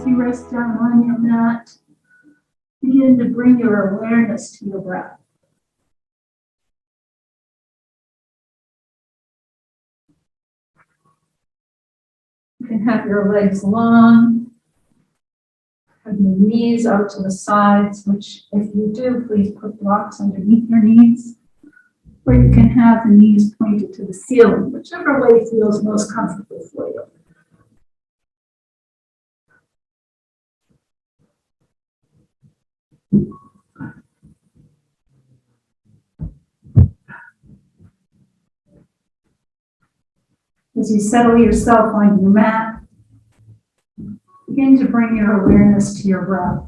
As you rest down on your mat, begin to bring your awareness to your breath. You can have your legs long, have your knees out to the sides, which if you do, please put blocks underneath your knees. Or you can have the knees pointed to the ceiling, whichever way feels most comfortable for you. As you settle yourself on your mat, begin to bring your awareness to your breath.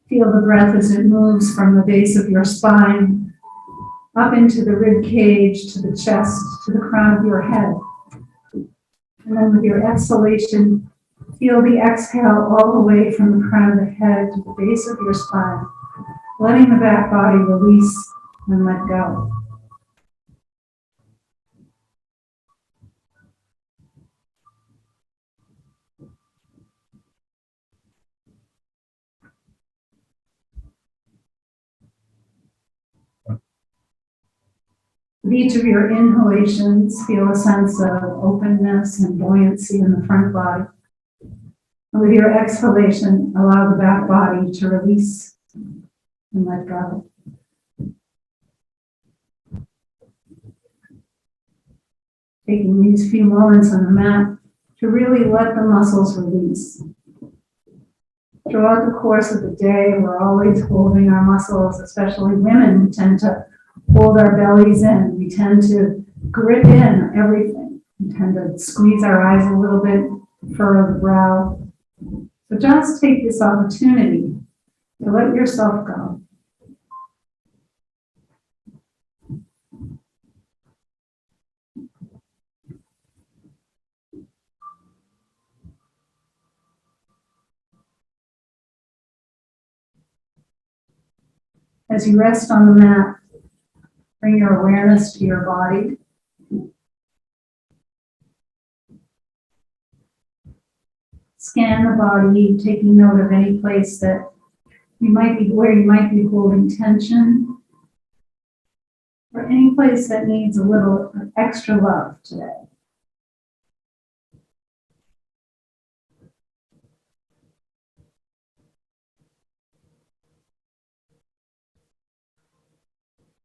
Feel the breath as it moves from the base of your spine up into the rib cage, to the chest, to the crown of your head. And then with your exhalation, feel the exhale all the way from the crown of the head to the base of your spine, letting the back body release and let go. With each of your inhalations, feel a sense of openness and buoyancy in the front body. And with your exhalation, allow the back body to release and let go. Taking these few moments on the mat to really let the muscles release. Throughout the course of the day, we're always holding our muscles, especially women. We tend to hold our bellies in. We tend to grip in everything. We tend to squeeze our eyes a little bit, furrow the brow. So just take this opportunity to let yourself go. As you rest on the mat, bring your awareness to your body. Scan the body, taking note of any place that where you might be holding tension, or any place that needs a little extra love today.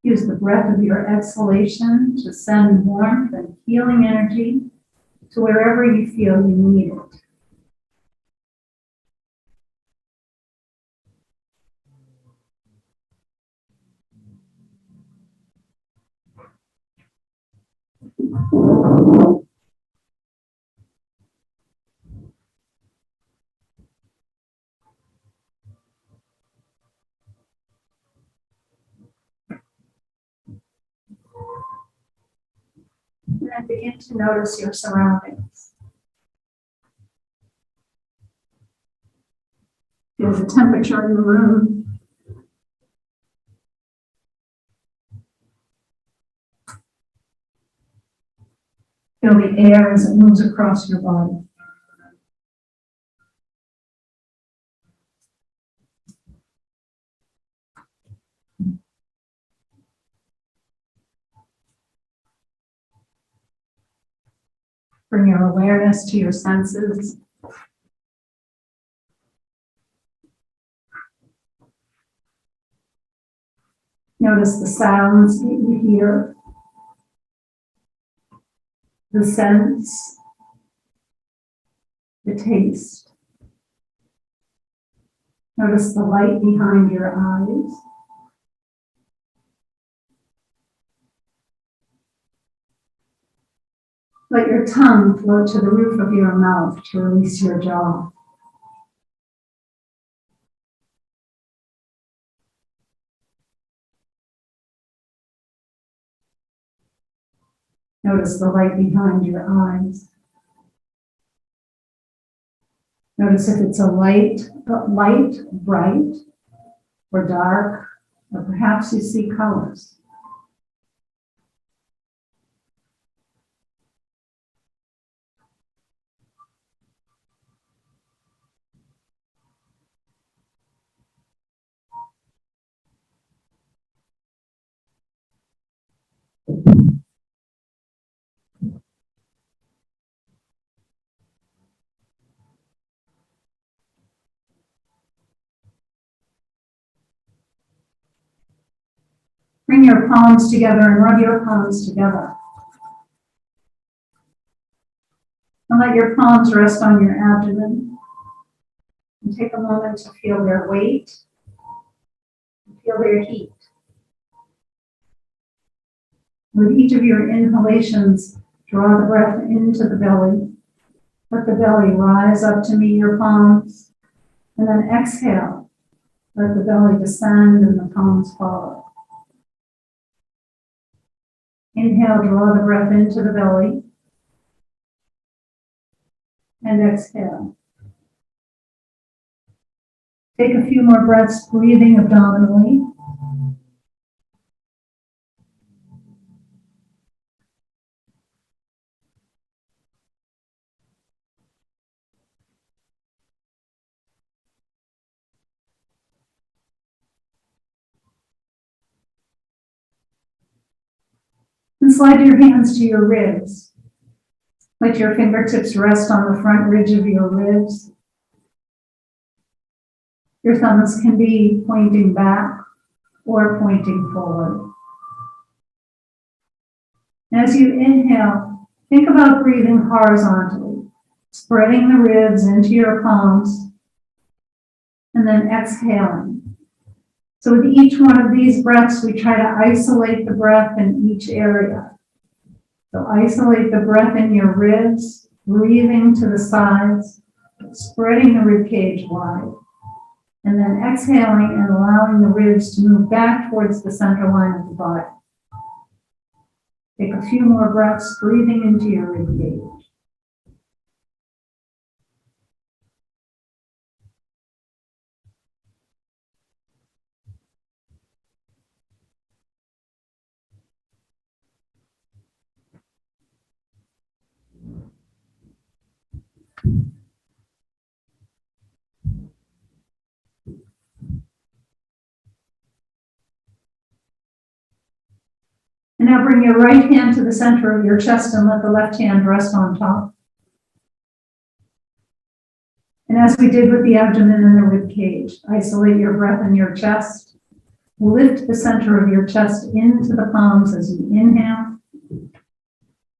Use the breath of your exhalation to send warmth and healing energy to wherever you feel you need it. And then begin to notice your surroundings. Feel the temperature in the room. Feel the air as it moves across your body. Bring your awareness to your senses. Notice the sounds that you hear, the scents, the taste. Notice the light behind your eyes. Let your tongue float to the roof of your mouth to release your jaw. Notice the light behind your eyes. Notice if it's a light, bright, or dark, or perhaps you see colors. Bring your palms together and rub your palms together. And let your palms rest on your abdomen. And take a moment to feel their weight, feel their heat. With each of your inhalations, draw the breath into the belly. Let the belly rise up to meet your palms. And then exhale. Let the belly descend and the palms follow. Inhale, draw the breath into the belly. And exhale. Take a few more breaths, breathing abdominally. And slide your hands to your ribs. Let your fingertips rest on the front ridge of your ribs. Your thumbs can be pointing back or pointing forward. And as you inhale, think about breathing horizontally, spreading the ribs into your palms, and then exhaling. So with each one of these breaths, we try to isolate the breath in each area. So isolate the breath in your ribs, breathing to the sides, spreading the rib cage wide, and then exhaling and allowing the ribs to move back towards the center line of the body. Take a few more breaths, breathing into your rib cage. And now bring your right hand to the center of your chest and let the left hand rest on top. And as we did with the abdomen and the rib cage, isolate your breath in your chest. Lift the center of your chest into the palms as you inhale.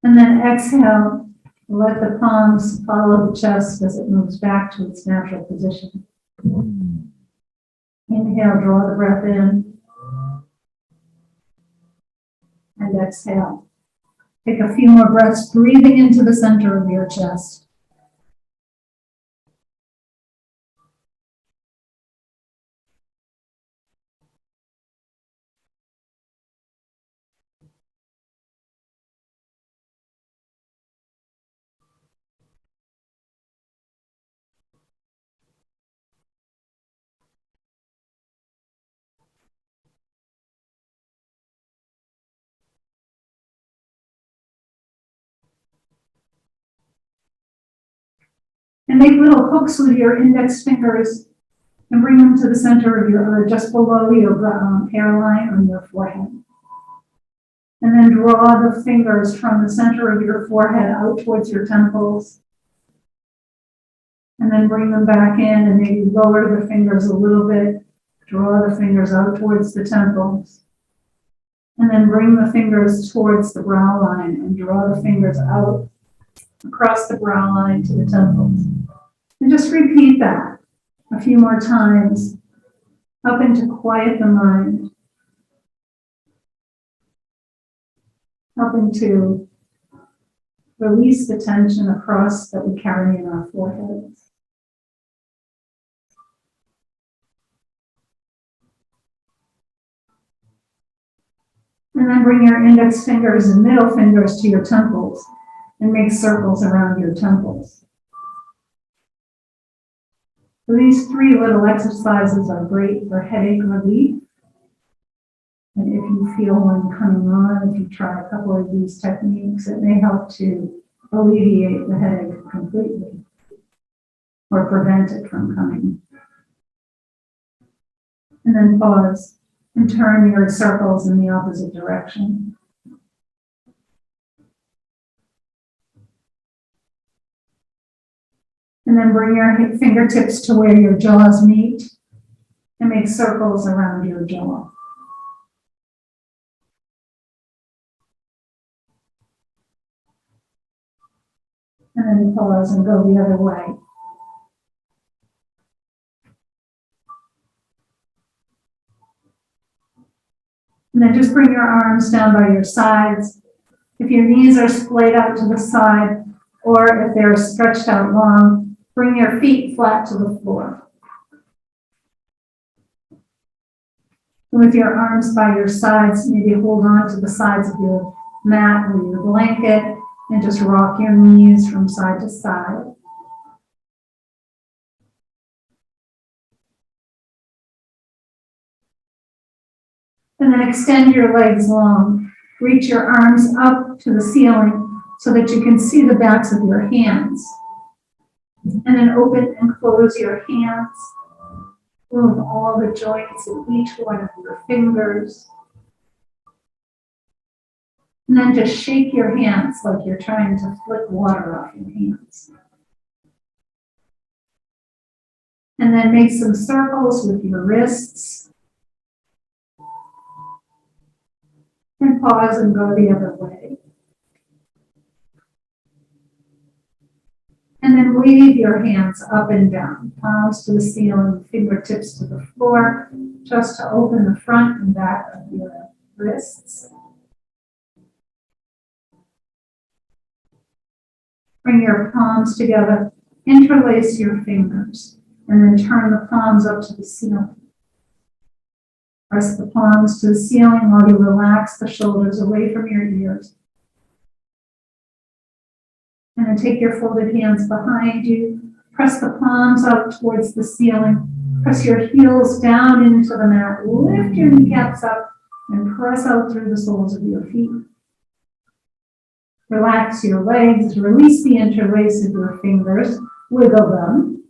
And then exhale, let the palms follow the chest as it moves back to its natural position. Inhale, draw the breath in. And exhale. Take a few more breaths, breathing into the center of your chest. And make little hooks with your index fingers and bring them to the center of your, or just below your hairline on your forehead. And then draw the fingers from the center of your forehead out towards your temples. And then bring them back in and maybe lower the fingers a little bit. Draw the fingers out towards the temples. And then bring the fingers towards the brow line and draw the fingers out across the brow line to the temples. And just repeat that a few more times, helping to quiet the mind, helping to release the tension across that we carry in our foreheads. And then bring your index fingers and middle fingers to your temples and make circles around your temples. So these 3 little exercises are great for headache relief. And if you feel one coming on, if you try a couple of these techniques, it may help to alleviate the headache completely or prevent it from coming. And then pause and turn your circles in the opposite direction. And then bring your fingertips to where your jaws meet and make circles around your jaw. And then pause and go the other way. And then just bring your arms down by your sides. If your knees are splayed out to the side, or if they're stretched out long, bring your feet flat to the floor. With your arms by your sides, maybe hold on to the sides of your mat or your blanket and just rock your knees from side to side. And then extend your legs long. Reach your arms up to the ceiling so that you can see the backs of your hands. And then open and close your hands. Move all the joints in each one of your fingers. And then just shake your hands like you're trying to flick water off your hands. And then make some circles with your wrists. And pause and go the other way. And then wave your hands up and down, palms to the ceiling, fingertips to the floor, just to open the front and back of your wrists. Bring your palms together, interlace your fingers, and then turn the palms up to the ceiling. Press the palms to the ceiling while you relax the shoulders away from your ears. And then take your folded hands behind you. Press the palms out towards the ceiling. Press your heels down into the mat. Lift your kneecaps up and press out through the soles of your feet. Relax your legs. Release the interlace of your fingers. Wiggle them.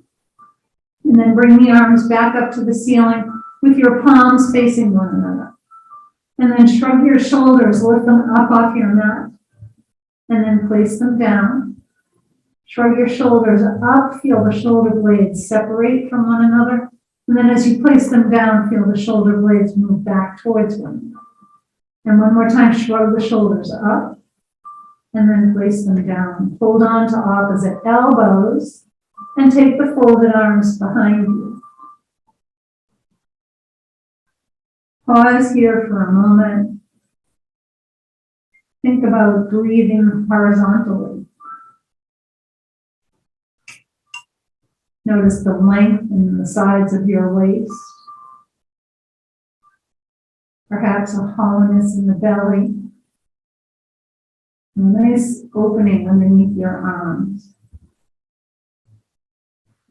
And then bring the arms back up to the ceiling with your palms facing one another. And then shrug your shoulders. Lift them up off your mat. And then place them down. Shrug your shoulders up, feel the shoulder blades separate from one another. And then as you place them down, feel the shoulder blades move back towards one another. And one more time, shrug the shoulders up and then place them down. Hold on to opposite elbows and take the folded arms behind you. Pause here for a moment. Think about breathing horizontally. Notice the length in the sides of your waist. Perhaps a hollowness in the belly. A nice opening underneath your arms.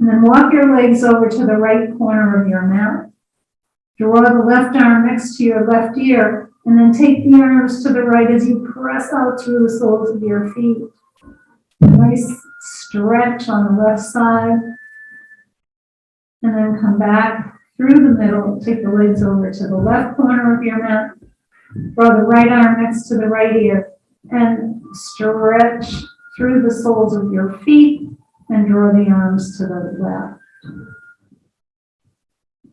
And then walk your legs over to the right corner of your mat. Draw the left arm next to your left ear, and then take the arms to the right as you press out through the soles of your feet. A nice stretch on the left side. And then come back through the middle, take the legs over to the left corner of your mat, draw the right arm next to the right ear, and stretch through the soles of your feet and draw the arms to the left.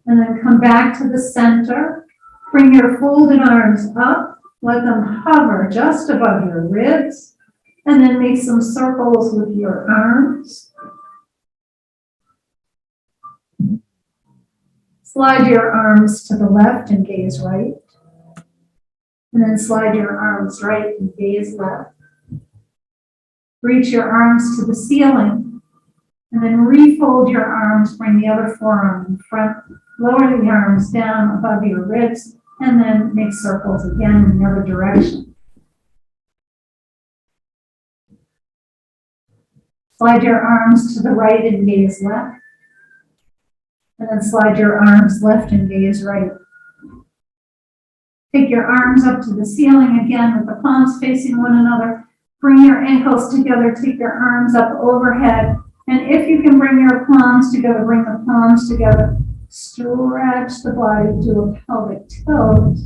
And then come back to the center, bring your folded arms up, let them hover just above your ribs, and then make some circles with your arms. Slide your arms to the left and gaze right. And then slide your arms right and gaze left. Reach your arms to the ceiling, and then refold your arms, bring the other forearm in front, lower the arms down above your ribs, and then make circles again in the other direction. Slide your arms to the right and gaze left, and then slide your arms left and gaze right. Take your arms up to the ceiling again with the palms facing one another. Bring your ankles together, take your arms up overhead, and if you can bring your palms together, bring the palms together. Stretch the body, do a pelvic tilt,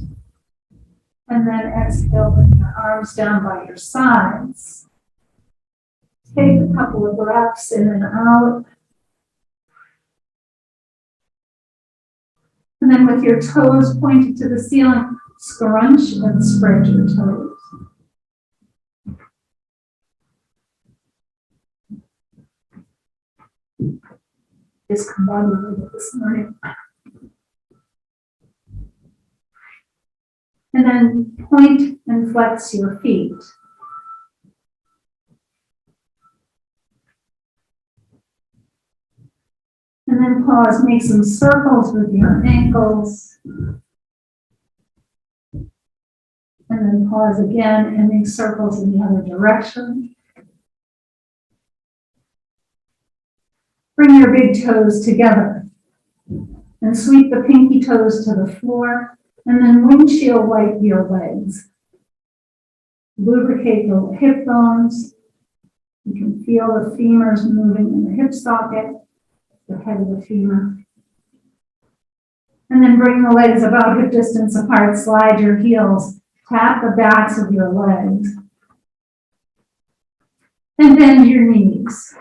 and then exhale, bring your arms down by your sides. Take a couple of breaths in and out. And then with your toes pointed to the ceiling, scrunch and spread your toes. Discombobulated this morning. And then point and flex your feet. And then pause, make some circles with your ankles. And then pause again and make circles in the other direction. Bring your big toes together and sweep the pinky toes to the floor, and then windshield wipe your legs. Lubricate the hip bones. You can feel the femurs moving in the hip socket, the head of the femur. And then bring the legs about hip distance apart, slide your heels, tap the backs of your legs, and bend your knees.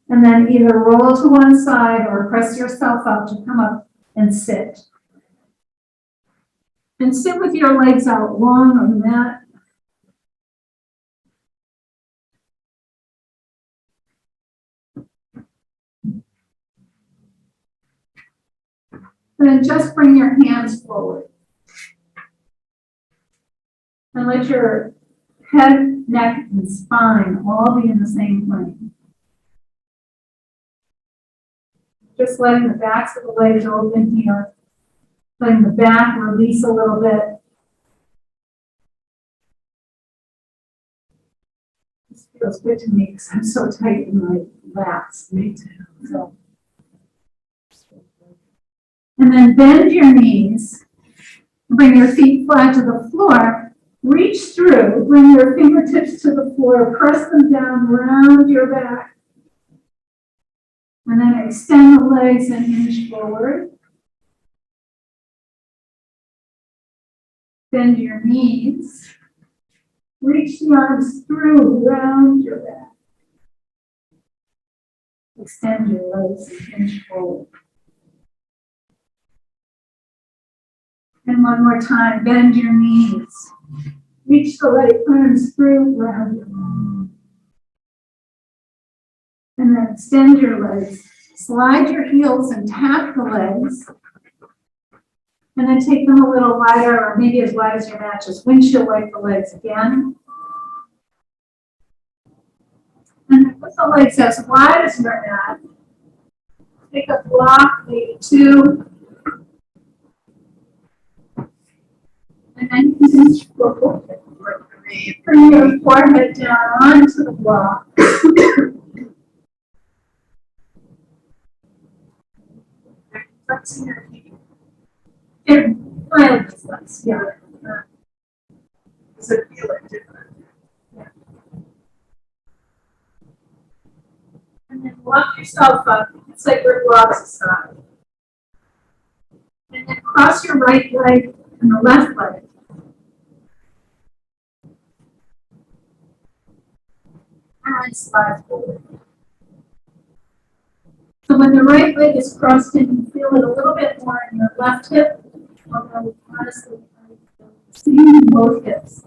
And then either roll to one side or press yourself up to come up and sit. And sit with your legs out long on the mat. And then just bring your hands forward. And let your head, neck, and spine all be in the same plane. Just letting the backs of the legs open here. Letting the back release a little bit. This feels good to me because I'm so tight in my lats. Me too. So. And then bend your knees. Bring your feet flat to the floor. Reach through. Bring your fingertips to the floor. Press them down around your back. And then extend the legs and hinge forward. Bend your knees. Reach the arms through, round your back. Extend your legs and hinge forward. And one more time, bend your knees. Reach the leg arms through, round your back. And then extend your legs. Slide your heels and tap the legs. And then take them a little wider, or maybe as wide as your mat. Just windshield wipe the legs again. And then put the legs as wide as your mat. Take a block, maybe two. And then hinge forward. Bring your forehead down onto the block. Flexing your feet. Here, file this less. Yeah. Does it feel like different? Yeah. And then walk yourself up. It's like your blocks aside. And then cross your right leg and the left leg. And slide forward. So when the right leg is crossed in, you feel it a little bit more in your left hip, although honestly, I'm seeing both hips.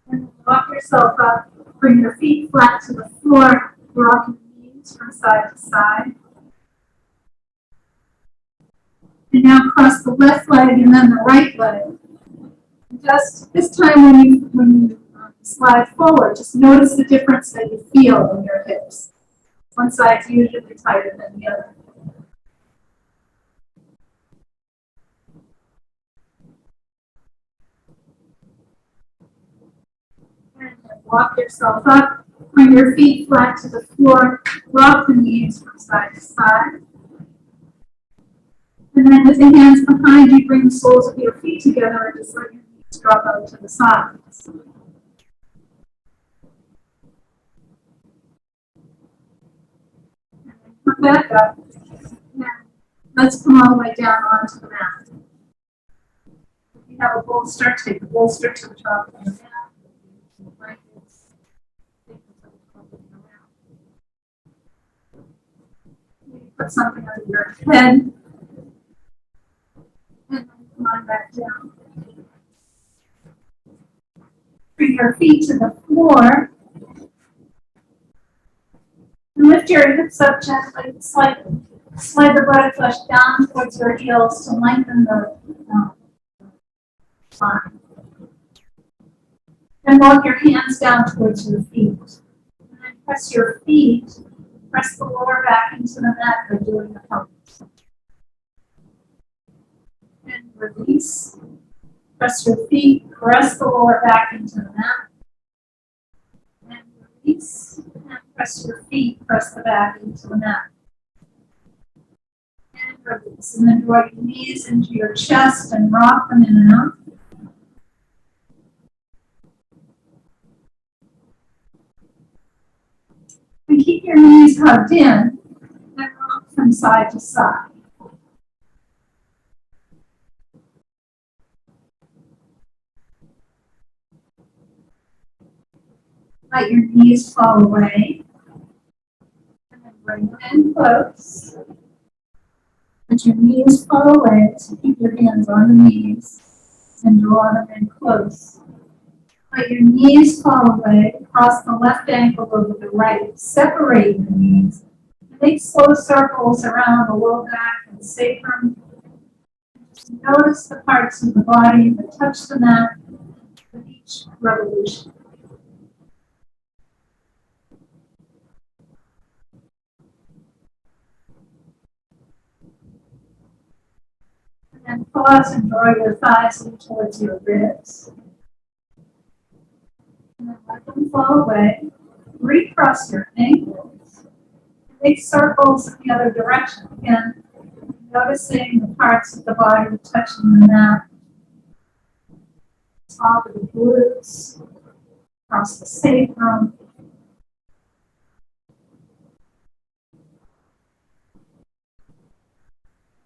And walk yourself up, bring your feet flat to the floor, rock your knees from side to side. And now cross the left leg and then the right leg. Just this time when you slide forward, just notice the difference that you feel in your hips. One side's usually tighter than the other. And walk yourself up, bring your feet flat to the floor, rock the knees from side to side. And then with the hands behind you, bring the soles of your feet together and just let your knees drop out to the sides. And then come back up. And let's come all the way down onto the mat. If you have a bolster, take the bolster to the top of your mat. Blankets, take them to the top of your mat. Maybe put something under your head. And then come on back down. Bring your feet to the floor. And lift your hips up gently, slide the buttock flesh down towards your heels to lengthen the spine. And walk your hands down towards your feet. And then press the lower back into the mat by doing the pumps. And release. Press your feet, press the lower back into the mat. And release. And press your feet, press the back into the mat. And release. And then draw your knees into your chest and rock them in and out. And keep your knees hugged in and rock from side to side. Let your knees fall away. And then bring them in close. Let your knees fall away, so keep your hands on the knees and draw them in close. Let your knees fall away, cross the left ankle over the right, separate your knees. Make slow circles around the low back and sacrum. Just notice the parts of the body that touch the mat with each revolution. And then pause and draw your thighs in towards your ribs. And then let them fall away. Recross your ankles. Make circles in the other direction. Again, noticing the parts of the body touching the mat. Top of the glutes, across the sacrum.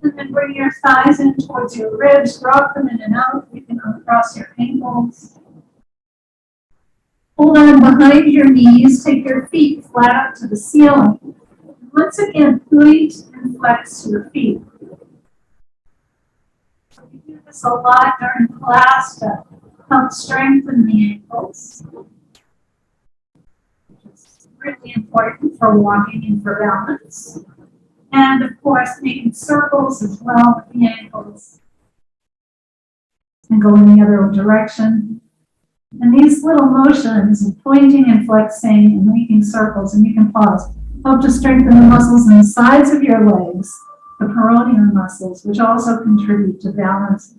And then bring your thighs in towards your ribs, rock them in and out. You can uncross your ankles. Hold on behind your knees, take your feet flat up to the ceiling. And once again, point and flex your feet. So we do this a lot during class to help strengthen the ankles. It's really important for walking and for balance. And of course, making circles as well with the ankles. And go in the other direction. And these little motions of pointing and flexing and making circles, and you can pause, help to strengthen the muscles in the sides of your legs, the peroneal muscles, which also contribute to balance.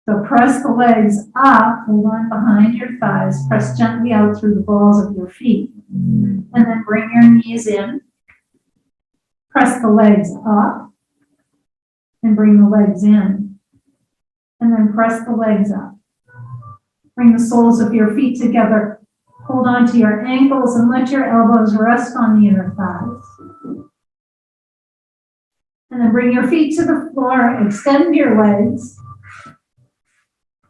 So press the legs up, hold on behind your thighs, press gently out through the balls of your feet, and then bring your knees in. Press the legs up, and bring the legs in, and then press the legs up. Bring the soles of your feet together. Hold on to your ankles and let your elbows rest on the inner thighs. And then bring your feet to the floor, extend your legs,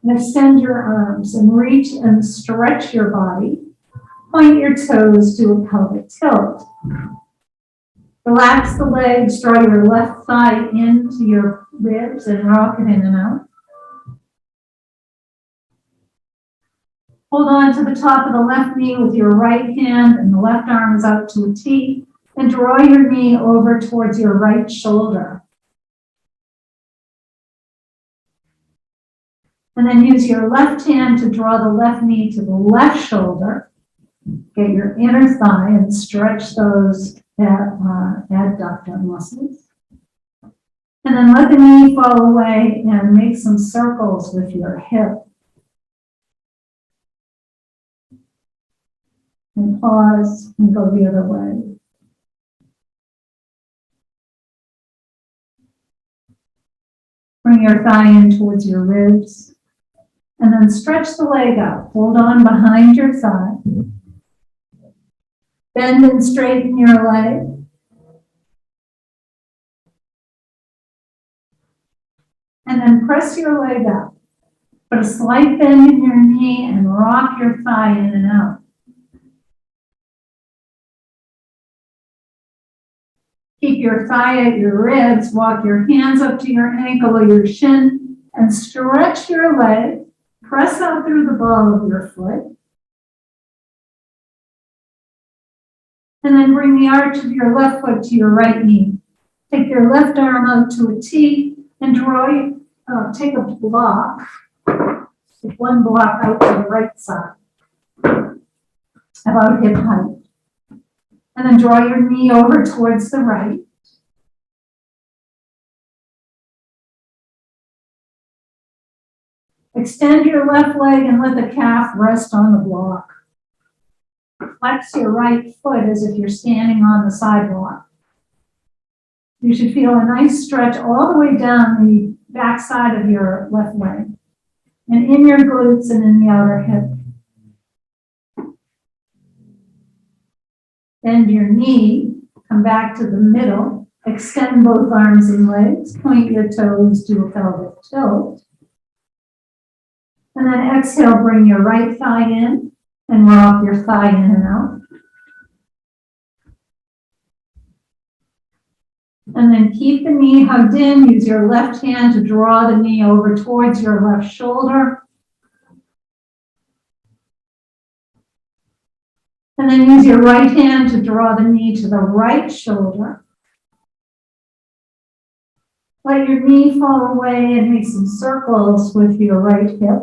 and extend your arms and reach and stretch your body. Point your toes to a pelvic tilt. Relax the legs, draw your left thigh into your ribs and rock it in and out. Hold on to the top of the left knee with your right hand and the left arm is out to a T. And draw your knee over towards your right shoulder. And then use your left hand to draw the left knee to the left shoulder. Get your inner thigh and stretch those adductor muscles. And then let the knee fall away and make some circles with your hip. And pause and go the other way. Bring your thigh in towards your ribs. And then stretch the leg out. Hold on behind your thigh. Bend and straighten your leg. And then press your leg up. Put a slight bend in your knee and rock your thigh in and out. Keep your thigh at your ribs. Walk your hands up to your ankle or your shin and stretch your leg. Press out through the ball of your foot. And then bring the arch of your left foot to your right knee. Take your left arm out to a T and take a block. Take one block out to the right side, about hip height. And then draw your knee over towards the right. Extend your left leg and let the calf rest on the block. Flex your right foot as if you're standing on the sidewalk. You should feel a nice stretch all the way down the back side of your left leg and in your glutes and in the outer hip. Bend your knee, come back to the middle, extend both arms and legs, point your toes to a pelvic tilt. And then exhale, bring your right thigh in and rock your thigh in and out. And then keep the knee hugged in. Use your left hand to draw the knee over towards your left shoulder. And then use your right hand to draw the knee to the right shoulder. Let your knee fall away and make some circles with your right hip.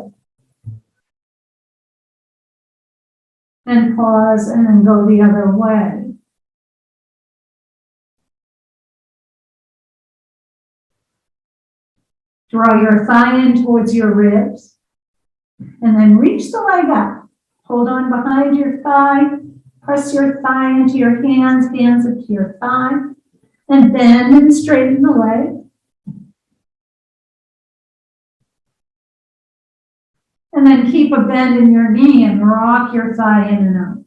And pause and then go the other way. Draw your thigh in towards your ribs. And then reach the leg up. Hold on behind your thigh. Press your thigh into your hands, hands up to your thigh. And bend and straighten the leg. And then keep a bend in your knee and rock your thigh in and out.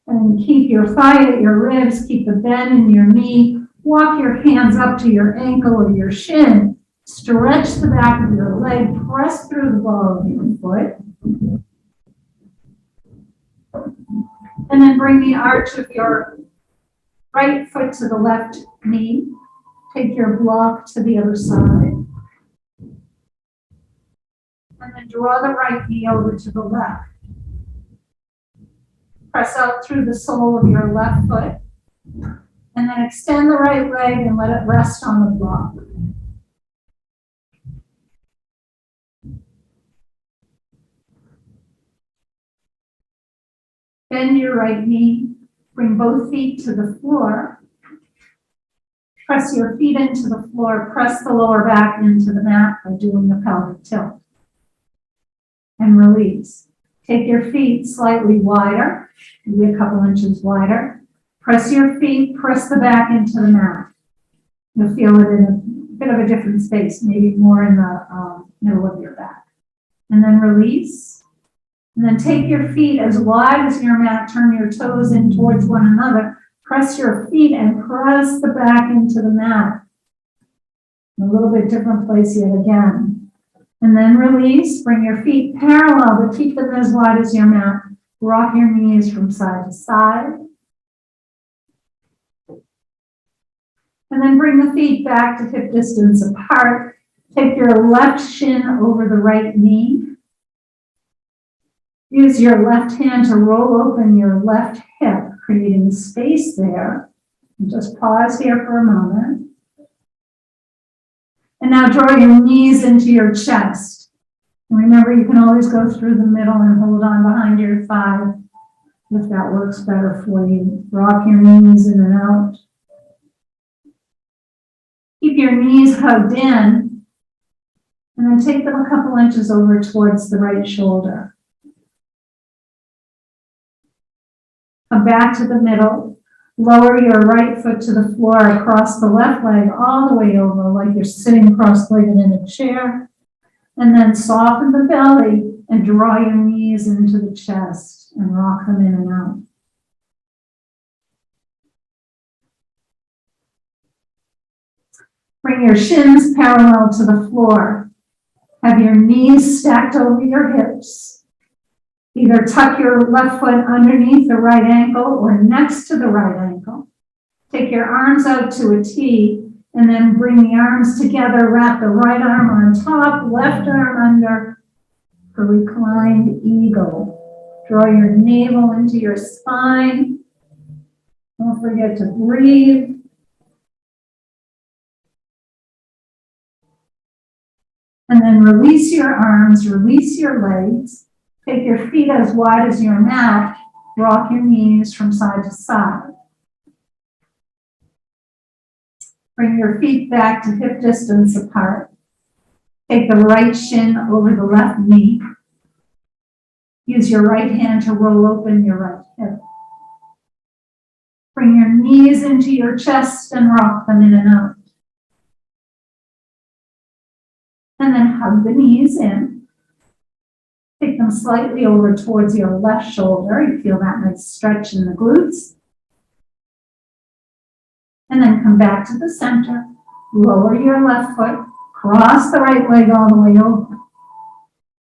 And keep your thigh at your ribs, keep a bend in your knee. Walk your hands up to your ankle or your shin. Stretch the back of your leg, press through the ball of your foot. And then bring the arch of your right foot to the left knee. Take your block to the other side. And then draw the right knee over to the left. Press out through the sole of your left foot. And then extend the right leg and let it rest on the block. Bend your right knee. Bring both feet to the floor. Press your feet into the floor. Press the lower back into the mat by doing the pelvic tilt. And release. Take your feet slightly wider, maybe a couple inches wider. Press your feet, press the back into the mat. You'll feel it in a bit of a different space, maybe more in the middle of your back. And then release. And then take your feet as wide as your mat, turn your toes in towards one another. Press your feet and press the back into the mat. A little bit different place yet again. And then release, bring your feet parallel, but keep them as wide as your mat. Rock your knees from side to side. And then bring the feet back to hip distance apart. Take your left shin over the right knee. Use your left hand to roll open your left hip, creating space there. And just pause here for a moment. And now draw your knees into your chest. And remember, you can always go through the middle and hold on behind your thigh if that works better for you. Rock your knees in and out. Keep your knees hugged in, and then take them a couple inches over towards the right shoulder. Come back to the middle. Lower your right foot to the floor across the left leg all the way over like you're sitting cross-legged in a chair. And then soften the belly and draw your knees into the chest and rock them in and out. Bring your shins parallel to the floor. Have your knees stacked over your hips. Either tuck your left foot underneath the right ankle or next to the right ankle. Take your arms out to a T and then bring the arms together. Wrap the right arm on top, left arm under for reclined eagle. Draw your navel into your spine. Don't forget to breathe. And then release your arms, release your legs. Take your feet as wide as your mat. Rock your knees from side to side. Bring your feet back to hip distance apart. Take the right shin over the left knee. Use your right hand to roll open your right hip. Bring your knees into your chest and rock them in and out. And then hug the knees in. Take them slightly over towards your left shoulder. You feel that nice stretch in the glutes. And then come back to the center. Lower your left foot. Cross the right leg all the way over.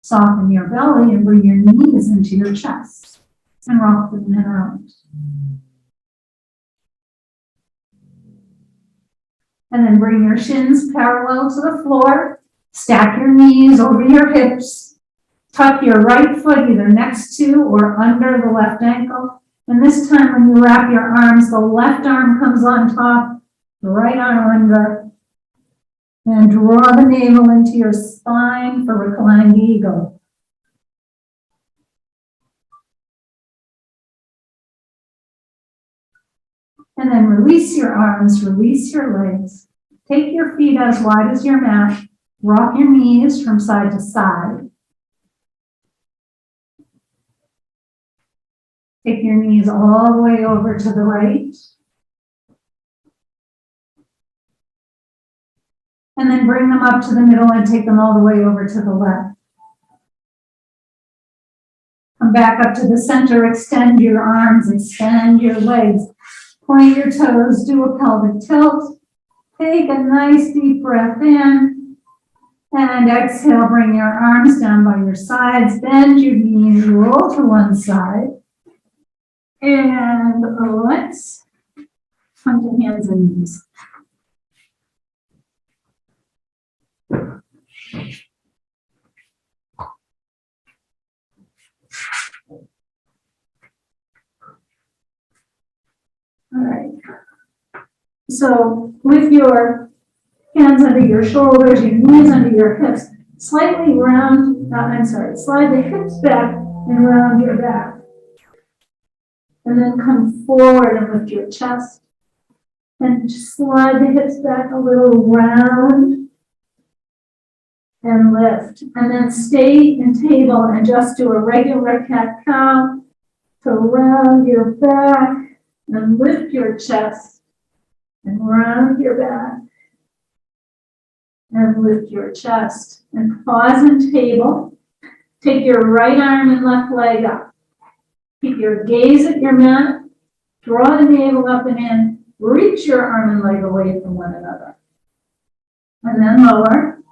Soften your belly and bring your knees into your chest. And rock them in and out. And then bring your shins parallel to the floor. Stack your knees over your hips. Tuck your right foot either next to or under the left ankle. And this time when you wrap your arms, the left arm comes on top, the right arm under. And draw the navel into your spine for reclined eagle. And then release your arms, release your legs. Take your feet as wide as your mat. Rock your knees from side to side. Take your knees all the way over to the right. And then bring them up to the middle and take them all the way over to the left. Come back up to the center, extend your arms, extend your legs. Point your toes, do a pelvic tilt. Take a nice deep breath in. And exhale, bring your arms down by your sides, bend your knees, roll to one side. And let's come to hands and knees. All right. So with your hands under your shoulders, your knees under your hips, slightly round, slide the hips back and round your back. And then come forward and lift your chest. And slide the hips back a little, round and lift. And then stay in table and just do a regular cat-cow to round your back and lift your chest and round your back and lift your chest. And pause in table. Take your right arm and left leg up. Keep your gaze at your mat. Draw the navel up and in. Reach your arm and leg away from one another. And then lower.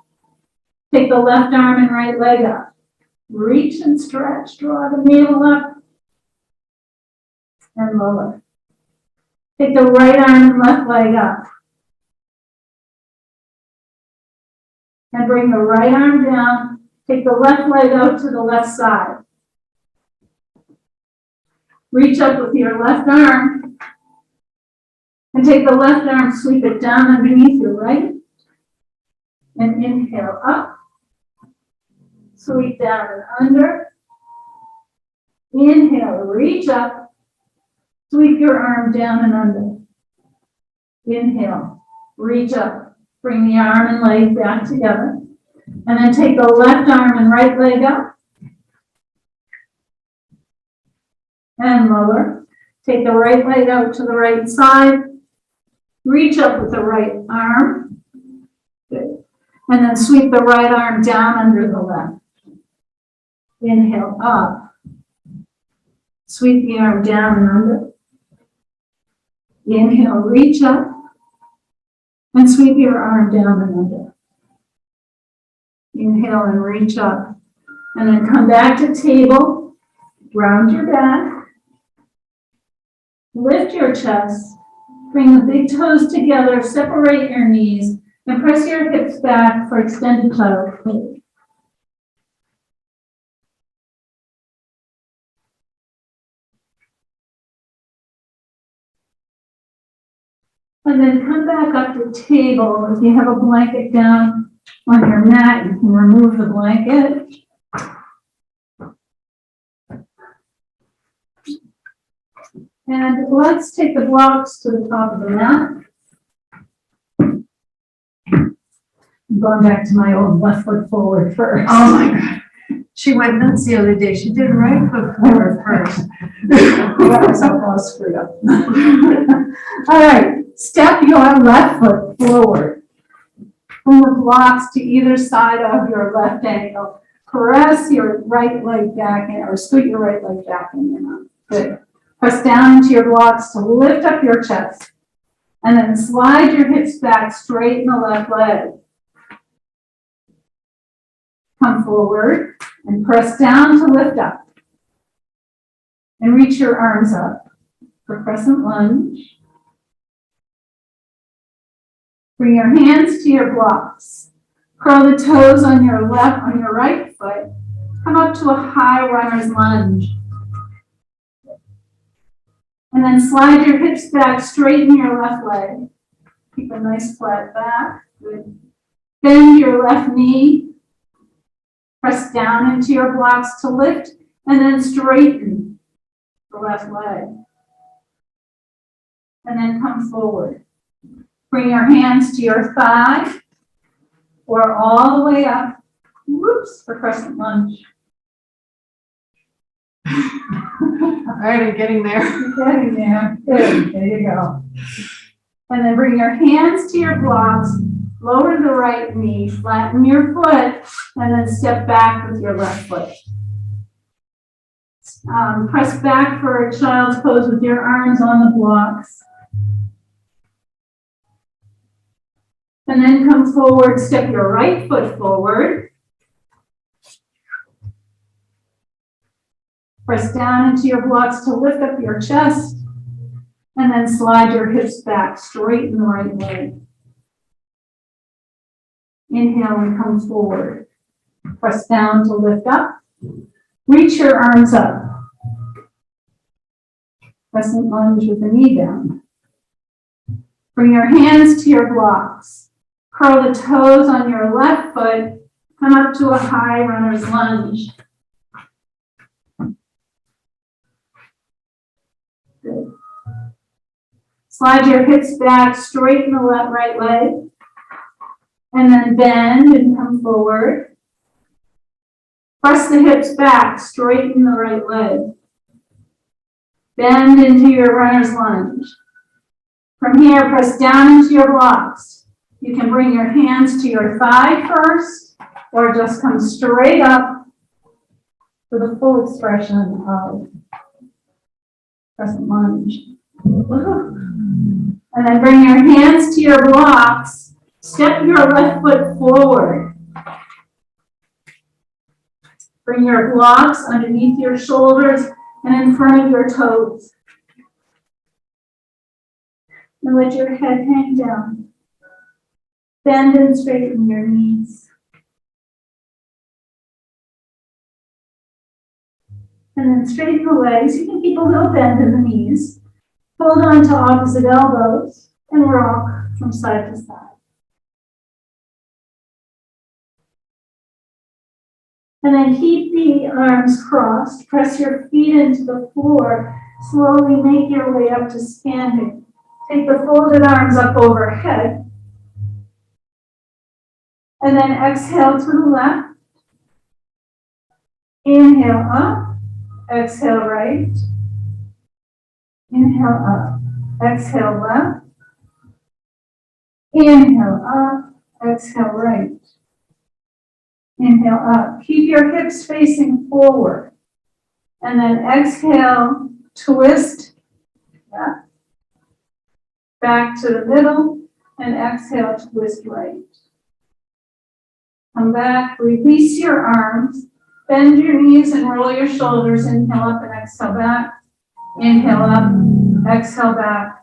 Take the left arm and right leg up. Reach and stretch. Draw the navel up and lower. Take the right arm and left leg up. And bring the right arm down. Take the left leg out to the left side. Reach up with your left arm and take the left arm, sweep it down underneath your right. And inhale up. Sweep down and under. Inhale, reach up. Sweep your arm down and under. Inhale, reach up. Bring the arm and leg back together. And then take the left arm and right leg up. And lower. Take the right leg out to the right side. Reach up with the right arm. Good. And then sweep the right arm down under the left. Inhale up. Sweep the arm down and under. Inhale, reach up. And sweep your arm down and under. Inhale and reach up. And then come back to table. Round your back. Lift your chest. Bring the big toes together. Separate your knees. And press your hips back for extended child pose. And then come back up to table. If you have a blanket down on your mat, you can remove the blanket. And let's take the blocks to the top of the mat. I'm going back to my old left foot forward first. Oh my God. She went nuts the other day. She did right foot forward first. That was almost screwed up. All right, step your left foot forward. Bring the blocks to either side of your left ankle. Press your right leg back in, or scoot your right leg back in. Good. Press down into your blocks to lift up your chest. And then slide your hips back, straighten the left leg. Come forward and press down to lift up. And reach your arms up for crescent lunge. Bring your hands to your blocks. Curl the toes on your right foot. Come up to a high runner's lunge. And then slide your hips back, straighten your left leg. Keep a nice flat back. Good. Bend your left knee. Press down into your blocks to lift, and then straighten the left leg. And then come forward. Bring your hands to your thigh, or all the way up. Whoops, for crescent lunge. All right, I'm getting there. You're getting there. Good, there you go. And then bring your hands to your blocks, lower the right knee, flatten your foot, and then step back with your left foot. Press back for a child's pose with your arms on the blocks. And then come forward, step your right foot forward. Press down into your blocks to lift up your chest. And then slide your hips back, straighten the right leg. Inhale and come forward. Press down to lift up. Reach your arms up. Crescent lunge with the knee down. Bring your hands to your blocks. Curl the toes on your left foot. Come up to a high runner's lunge. Good. Slide your hips back, straighten the right leg. And then bend and come forward. Press the hips back, straighten the right leg. Bend into your runner's lunge. From here, press down into your blocks. You can bring your hands to your thigh first, or just come straight up for the full expression of crescent lunge. And then bring your hands to your blocks. Step your left foot forward. Bring your blocks underneath your shoulders and in front of your toes. And let your head hang down. Bend and straighten your knees. And then straighten the legs. You can keep a little bend in the knees. Hold on to opposite elbows and rock from side to side. And then keep the arms crossed. Press your feet into the floor. Slowly make your way up to standing. Take the folded arms up overhead. And then exhale to the left. Inhale up. Exhale right. Inhale up. Exhale left. Inhale up. Exhale right. Inhale up. Keep your hips facing forward. And then exhale, twist. Yeah. Back to the middle. And exhale, twist right. Come back. Release your arms. Bend your knees and roll your shoulders. Inhale up and exhale back. Inhale up. Exhale back.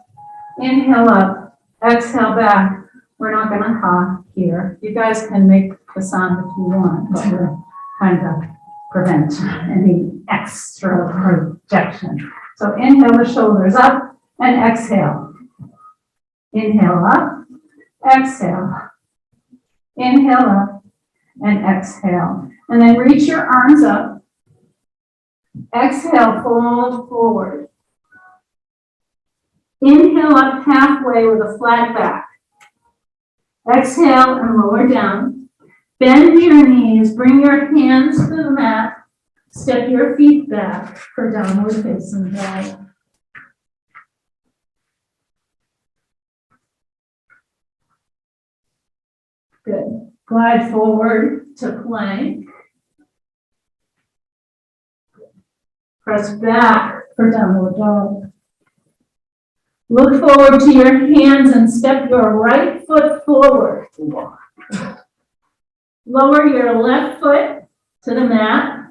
Inhale up. Exhale back. We're not going to ha here. You guys can make the sound if you want, but we're trying to prevent any extra projection. So inhale the shoulders up and exhale. Inhale up, exhale. Inhale up and exhale. And then reach your arms up. Exhale, fold forward. Inhale up halfway with a flat back. Exhale and lower down. Bend your knees, bring your hands to the mat. Step your feet back for downward facing dog. Good. Glide forward to plank. Press back for downward dog. Look forward to your hands and step your right foot forward. Lower your left foot to the mat.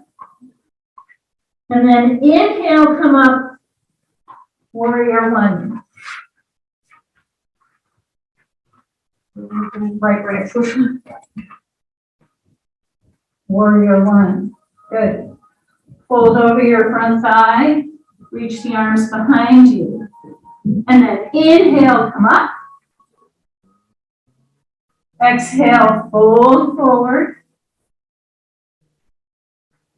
And then inhale, come up, warrior one. Right foot. Warrior one. Good. Fold over your front thigh. Reach the arms behind you. And then inhale, come up. Exhale, fold forward.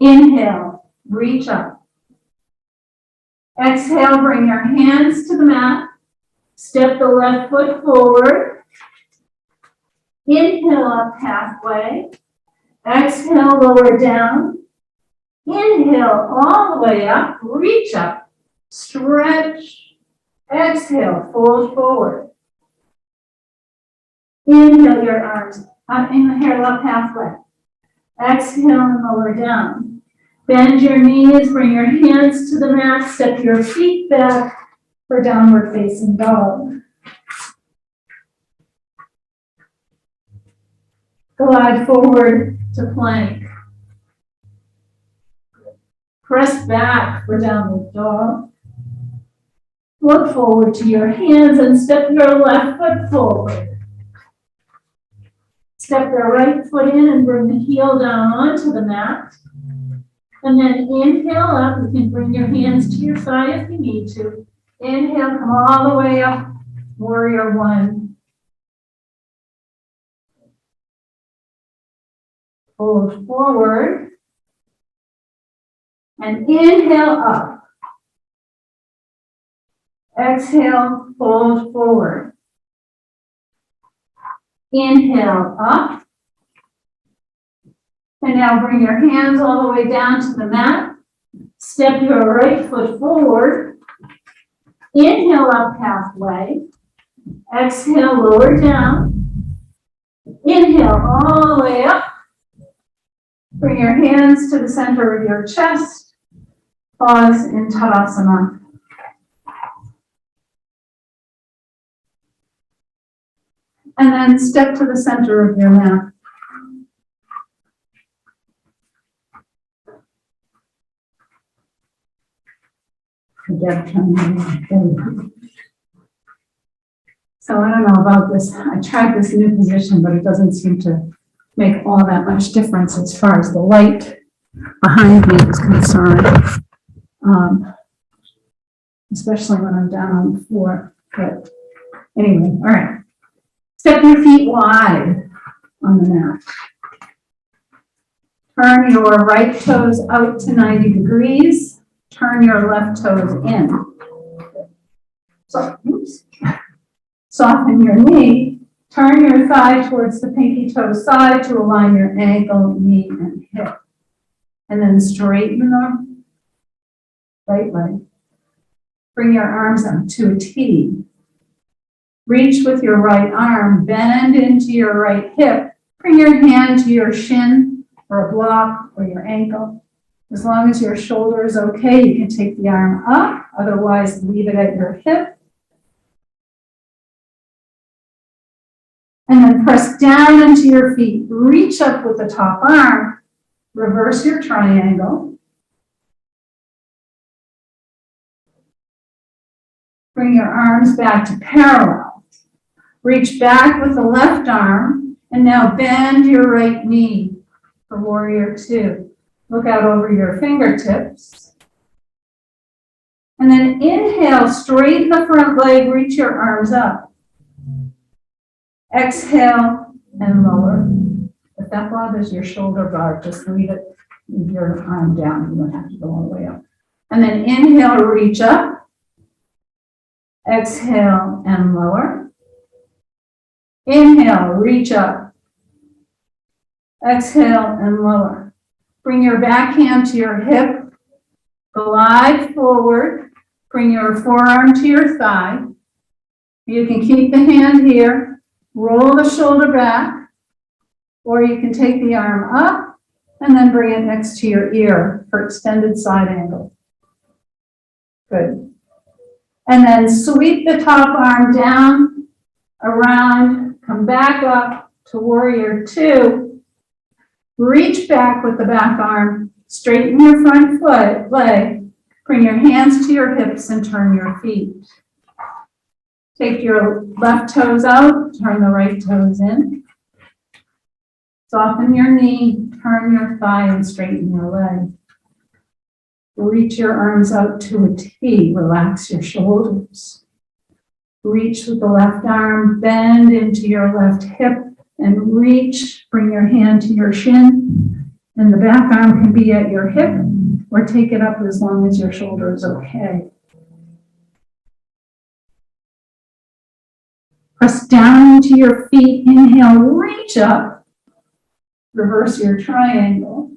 Inhale, reach up. Exhale, bring your hands to the mat. Step the left foot forward. Inhale up halfway. Exhale, lower down. Inhale all the way up. Reach up. Stretch. Exhale, fold forward. Inhale your arms. Inhale up halfway. Exhale and lower down. Bend your knees, bring your hands to the mat, step your feet back for downward facing dog. Glide forward to plank. Press back for downward dog. Look forward to your hands and step your left foot forward. Step the right foot in and bring the heel down onto the mat. And then inhale up. You can bring your hands to your side if you need to. Inhale, come all the way up. Warrior one. Fold forward. And inhale up. Exhale, fold forward. Inhale up. And now bring your hands all the way down to the mat. Step your right foot forward. Inhale up halfway. Exhale, lower down. Inhale all the way up. Bring your hands to the center of your chest. Pause in Tadasana. And then step to the center of your mat. So I don't know about this. I tried this new position, but it doesn't seem to make all that much difference as far as the light behind me is concerned. Especially when I'm down on the floor. But anyway, all right. Step your feet wide on the mat. Turn your right toes out to 90 degrees. Turn your left toes in. So, oops. Soften your knee. Turn your thigh towards the pinky toe side to align your ankle, knee, and hip. And then straighten the right leg. Bring your arms up to a T. Reach with your right arm, bend into your right hip. Bring your hand to your shin or a block or your ankle. As long as your shoulder is okay, you can take the arm up. Otherwise, leave it at your hip. And then press down into your feet. Reach up with the top arm. Reverse your triangle. Bring your arms back to parallel. Reach back with the left arm. And now bend your right knee for warrior two. Look out over your fingertips. And then inhale, straighten the front leg, reach your arms up. Exhale and lower. If that bothers your shoulder bar, just leave it, leave your arm down. You don't have to go all the way up. And then inhale, reach up. Exhale and lower. Inhale, reach up. Exhale and lower. Bring your back hand to your hip. Glide forward. Bring your forearm to your thigh. You can keep the hand here. Roll the shoulder back. Or you can take the arm up and then bring it next to your ear for extended side angle. Good. And then sweep the top arm down, around, come back up to warrior two. Reach back with the back arm, straighten your front foot, leg, bring your hands to your hips and turn your feet. Take your left toes out, turn the right toes in. Soften your knee, turn your thigh and straighten your leg. Reach your arms out to a T, relax your shoulders. Reach with the left arm, bend into your left hip and reach, bring your hand to your shin. And the back arm can be at your hip or take it up as long as your shoulder is okay. Press down into your feet, inhale, reach up. Reverse your triangle.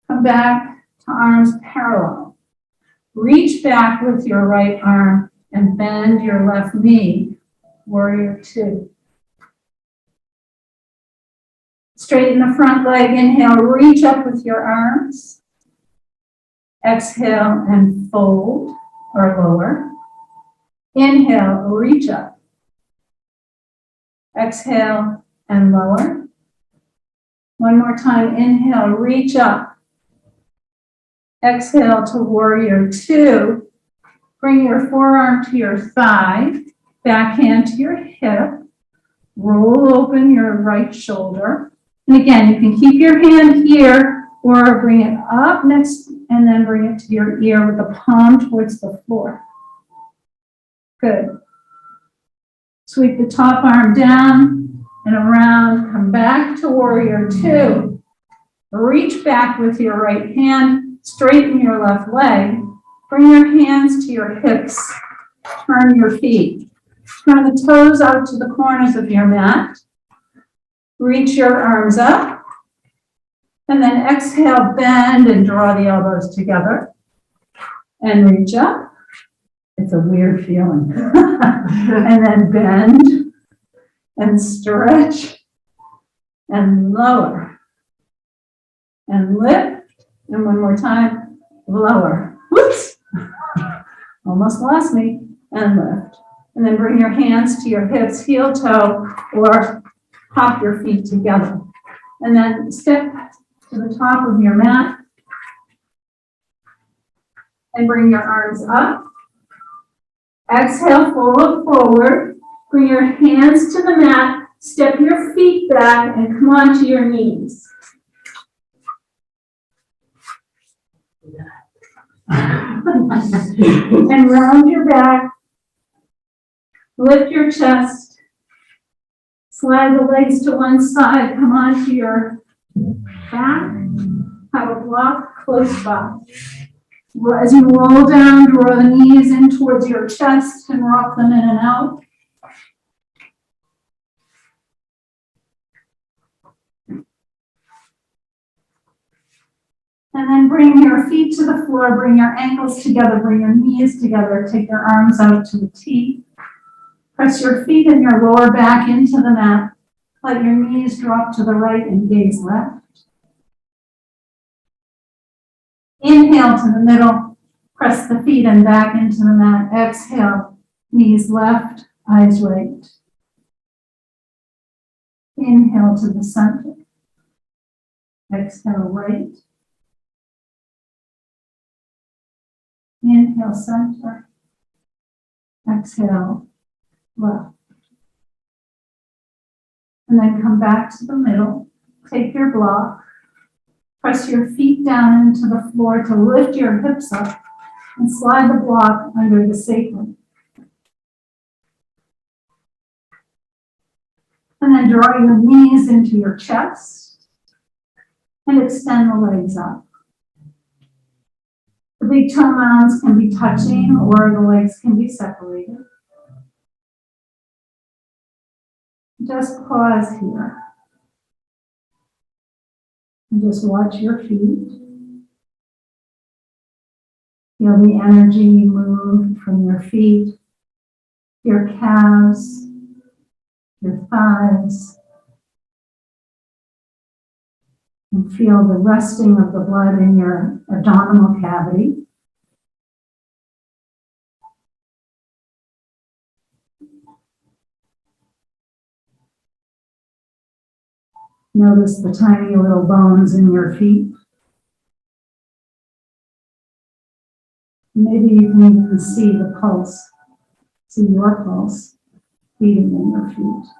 Come back to arms parallel. Reach back with your right arm and bend your left knee, warrior two. Straighten the front leg, inhale, reach up with your arms. Exhale and fold or lower. Inhale, reach up. Exhale and lower. One more time, inhale, reach up. Exhale to warrior two. Bring your forearm to your thigh, back hand to your hip. Roll open your right shoulder. And again, you can keep your hand here or bring it up next and then bring it to your ear with the palm towards the floor. Good. Sweep the top arm down and around. Come back to warrior two. Reach back with your right hand. Straighten your left leg. Bring your hands to your hips. Turn your feet. Turn the toes out to the corners of your mat. Reach your arms up. And then exhale, bend and draw the elbows together. And reach up. It's a weird feeling. And then bend and stretch and lower and lift. And one more time, lower. Whoops. Almost lost me. And lift. And then bring your hands to your hips, heel toe, or hop your feet together. And then step to the top of your mat. And bring your arms up. Exhale, fold forward. Bring your hands to the mat. Step your feet back and come onto your knees. And round your back. Lift your chest. Slide the legs to one side, come onto your back, have a block close by. As you roll down, draw the knees in towards your chest and rock them in and out. And then bring your feet to the floor, bring your ankles together, bring your knees together, take your arms out to a T. Press your feet and your lower back into the mat. Let your knees drop to the right and gaze left. Inhale to the middle, press the feet and back into the mat. Exhale, knees left, eyes right. Inhale to the center. Exhale, right. Inhale, center. Exhale, left. And then come back to the middle. Take your block. Press your feet down into the floor to lift your hips up and slide the block under the sacrum. And then draw your knees into your chest and extend the legs up. The big toe mounds can be touching or the legs can be separated. Just pause here. And just watch your feet. Feel the energy move from your feet, your calves, your thighs. And feel the resting of the blood in your abdominal cavity. Notice the tiny little bones in your feet. Maybe you can even see the pulse, see your pulse beating in your feet.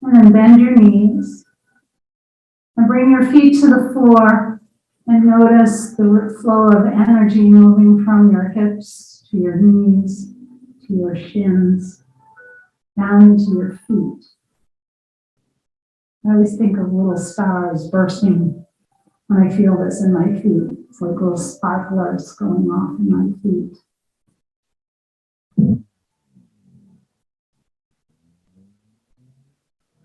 And then bend your knees and bring your feet to the floor and notice the flow of energy moving from your hips to your knees, to your shins, down into your feet. I always think of little stars bursting when I feel this in my feet. It's like little sparklers going off in my feet.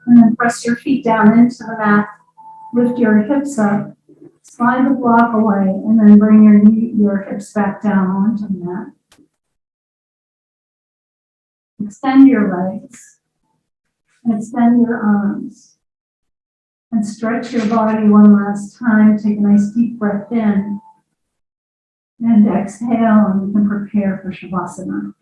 And then press your feet down into the mat. Lift your hips up. Slide the block away. And then bring your hips back down onto the mat. Extend your legs. And extend your arms. And stretch your body one last time. Take a nice deep breath in. And exhale, and you can prepare for Shavasana.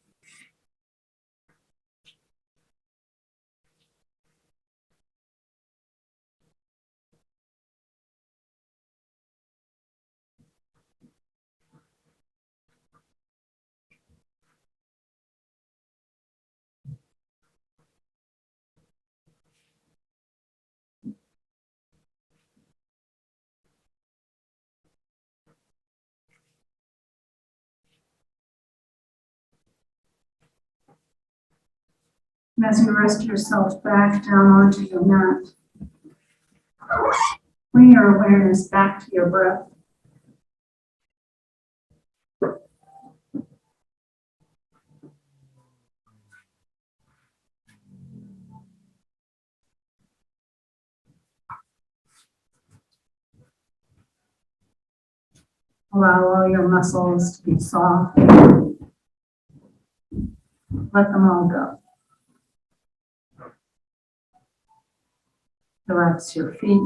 And as you rest yourself back down onto your mat, bring your awareness back to your breath. Allow all your muscles to be soft. Let them all go. Relax your feet,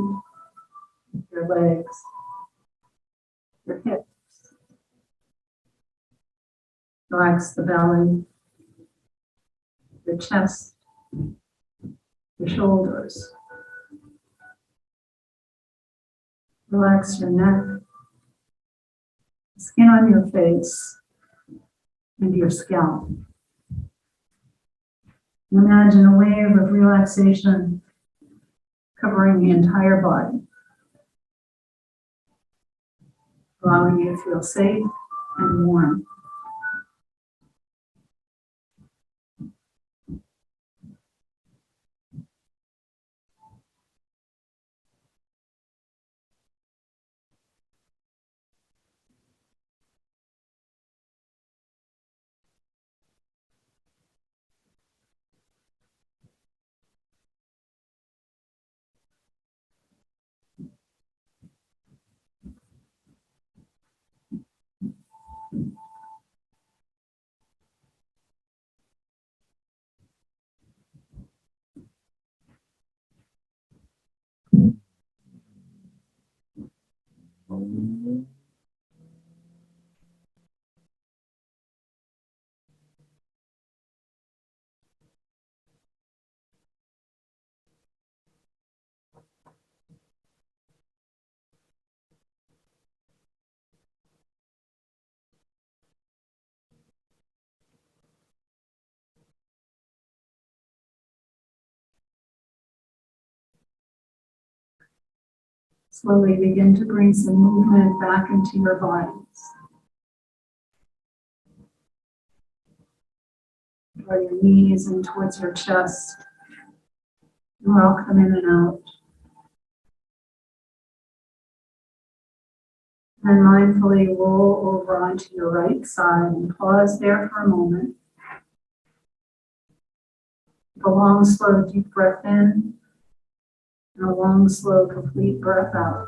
your legs, your hips. Relax the belly, your chest, your shoulders. Relax your neck, skin on your face, and your scalp. Imagine a wave of relaxation covering the entire body, allowing you to feel safe and warm. Slowly begin to bring some movement back into your bodies. Draw your knees in towards your chest. Rock them in and out. And mindfully roll over onto your right side and pause there for a moment. Take a long, slow, deep breath in and a long, slow, complete breath out.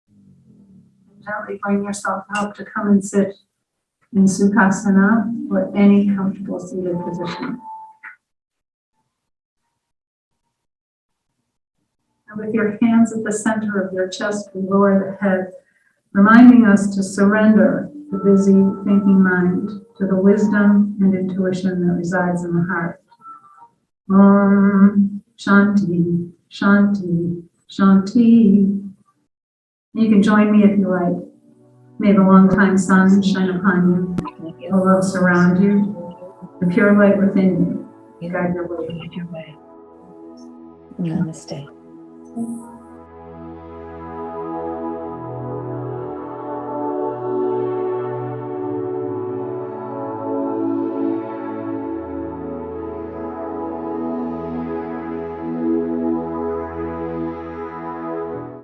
And gently bring yourself up to come and sit in Sukhasana or any comfortable seated position. And with your hands at the center of your chest, we lower the head, reminding us to surrender the busy thinking mind to the wisdom and intuition that resides in the heart. Om Shanti, Shanti, Shanti. You can join me if you like. May the long-time sun shine upon you, the love surround you, the pure light within you guide your way. Namaste.